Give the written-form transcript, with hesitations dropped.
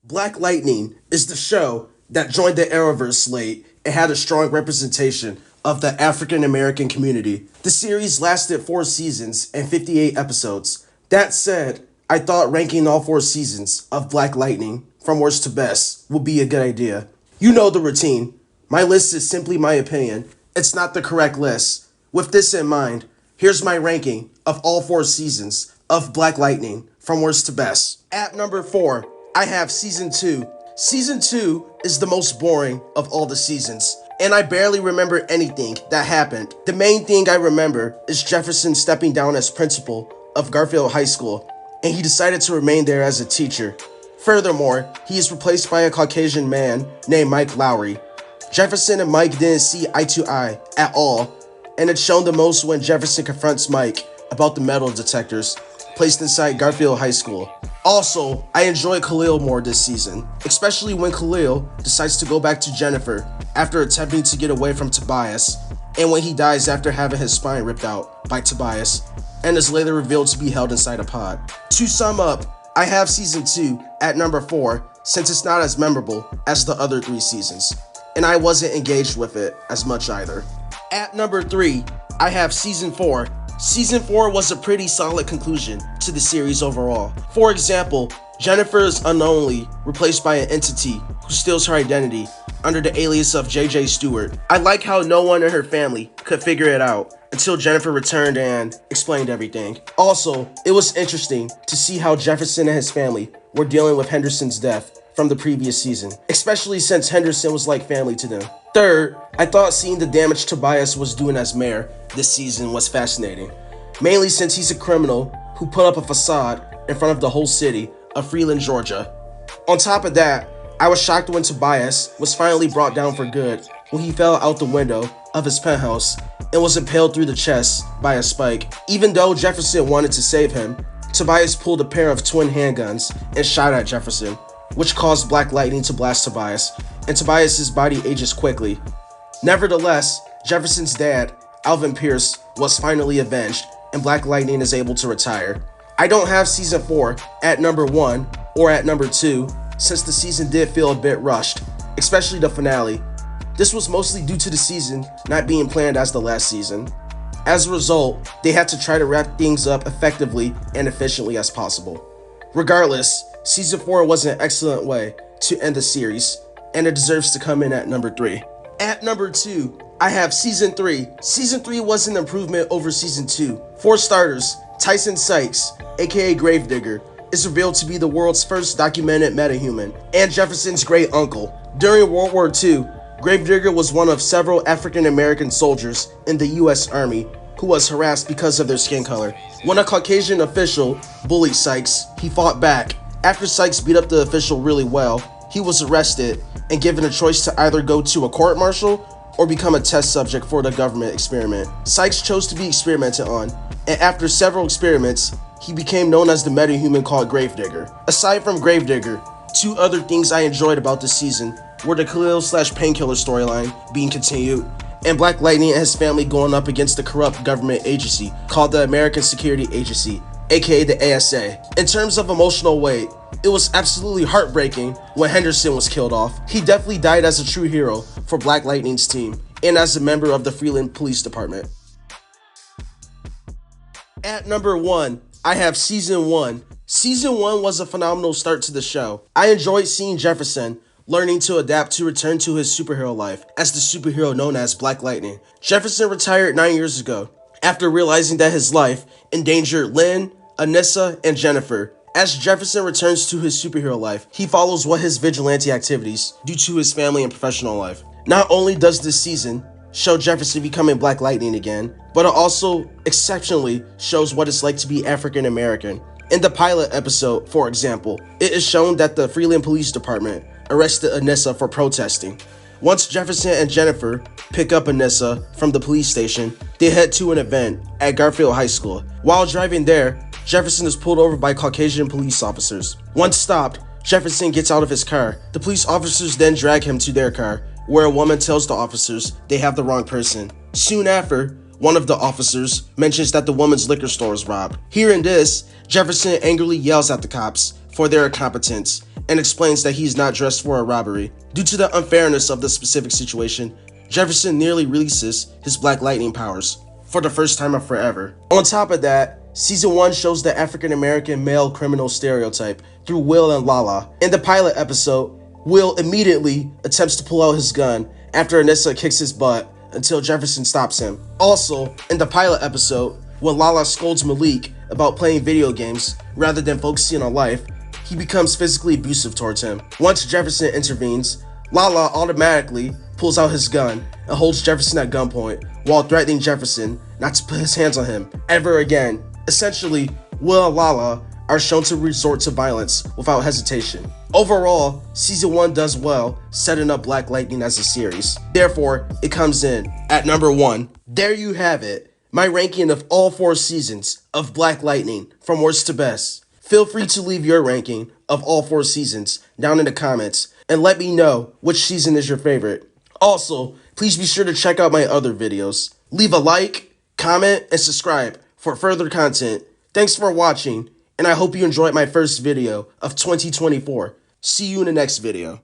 Black Lightning is the show that joined the Arrowverse late and had a strong representation of the African American community. The series lasted 4 seasons and 58 episodes. That said, I thought ranking all 4 seasons of Black Lightning from worst to best would be a good idea. You know the routine. My list is simply my opinion. It's not the correct list. With this in mind, here's my ranking of all 4 seasons of Black Lightning from worst to best. At number 4, I have Season 2. Season 2 is the most boring of all the seasons, and I barely remember anything that happened. The main thing I remember is Jefferson stepping down as principal of Garfield High School, and he decided to remain there as a teacher. Furthermore, he is replaced by a Caucasian man named Mike Lowry. Jefferson and Mike didn't see eye to eye at all, and it's shown the most when Jefferson confronts Mike about the metal detectors placed inside Garfield High School. Also, I enjoyed Khalil more this season, especially when Khalil decides to go back to Jennifer after attempting to get away from Tobias, and when he dies after having his spine ripped out by Tobias, and is later revealed to be held inside a pod. To sum up, I have Season 2 at number 4 since it's not as memorable as the other 3 seasons, and I wasn't engaged with it as much either. At number 3, I have Season 4. Season 4 was a pretty solid conclusion to the series overall. For example, Jennifer is unknowingly replaced by an entity who steals her identity under the alias of JJ Stewart. I like how no one in her family could figure it out until Jennifer returned and explained everything. Also, it was interesting to see how Jefferson and his family were dealing with Henderson's death from the previous season, especially since Henderson was like family to them. Third, I thought seeing the damage Tobias was doing as mayor this season was fascinating, mainly since he's a criminal who put up a facade in front of the whole city of Freeland, Georgia. On top of that, I was shocked when Tobias was finally brought down for good when he fell out the window of his penthouse and was impaled through the chest by a spike. Even though Jefferson wanted to save him, Tobias pulled a pair of twin handguns and shot at Jefferson, which caused Black Lightning to blast Tobias, and Tobias's body ages quickly. Nevertheless, Jefferson's dad, Alvin Pierce, was finally avenged, and Black Lightning is able to retire. I don't have Season 4 at number 1 or at number 2, since the season did feel a bit rushed, especially the finale. This was mostly due to the season not being planned as the last season. As a result, they had to try to wrap things up effectively and efficiently as possible. Regardless, Season 4 was an excellent way to end the series, and it deserves to come in at number 3. At number 2, I have Season 3. Season 3 was an improvement over Season 2. For starters, Tyson Sykes, aka Gravedigger, is revealed to be the world's first documented metahuman, and Jefferson's great uncle. During World War II, Gravedigger was one of several African American soldiers in the US Army who was harassed because of their skin color. When a Caucasian official bullied Sykes, he fought back. After Sykes beat up the official really well, he was arrested and given a choice to either go to a court-martial or become a test subject for the government experiment. Sykes chose to be experimented on, and after several experiments, he became known as the metahuman called Gravedigger. Aside from Gravedigger, 2 other things I enjoyed about this season were the Khalil/Painkiller storyline being continued, and Black Lightning and his family going up against the corrupt government agency called the American Security Agency, aka the ASA. In terms of emotional weight, it was absolutely heartbreaking when Henderson was killed off. He definitely died as a true hero for Black Lightning's team and as a member of the Freeland Police Department. At number 1, I have Season 1. Season 1 was a phenomenal start to the show. I enjoyed seeing Jefferson learning to adapt to return to his superhero life as the superhero known as Black Lightning. Jefferson retired 9 years ago after realizing that his life endangered Lynn, Anissa, and Jennifer. As Jefferson returns to his superhero life, he follows what his vigilante activities due to his family and professional life. Not only does this season show Jefferson becoming Black Lightning again, but it also exceptionally shows what it's like to be African American. In the pilot episode, for example, it is shown that the Freeland Police Department arrested Anissa for protesting. Once Jefferson and Jennifer pick up Anissa from the police station, they head to an event at Garfield High School. While driving there, Jefferson is pulled over by Caucasian police officers. Once stopped, Jefferson gets out of his car. The police officers then drag him to their car, where a woman tells the officers they have the wrong person. Soon after, one of the officers mentions that the woman's liquor store is robbed. Hearing this, Jefferson angrily yells at the cops for their incompetence and explains that he is not dressed for a robbery. Due to the unfairness of the specific situation, Jefferson nearly releases his Black Lightning powers for the first time of forever. On top of that, Season 1 shows the African-American male criminal stereotype through Will and Lala. In the pilot episode, Will immediately attempts to pull out his gun after Anissa kicks his butt until Jefferson stops him. Also, in the pilot episode, when Lala scolds Malik about playing video games rather than focusing on life, he becomes physically abusive towards him. Once Jefferson intervenes, Lala automatically pulls out his gun and holds Jefferson at gunpoint while threatening Jefferson not to put his hands on him ever again. Essentially, Will and Lala are shown to resort to violence without hesitation. Overall, Season 1 does well setting up Black Lightning as a series. Therefore, it comes in at number 1. There you have it, my ranking of all 4 seasons of Black Lightning from worst to best. Feel free to leave your ranking of all 4 seasons down in the comments and let me know which season is your favorite. Also, please be sure to check out my other videos. Leave a like, comment, and subscribe for further content. Thanks for watching, and I hope you enjoyed my first video of 2024. See you in the next video.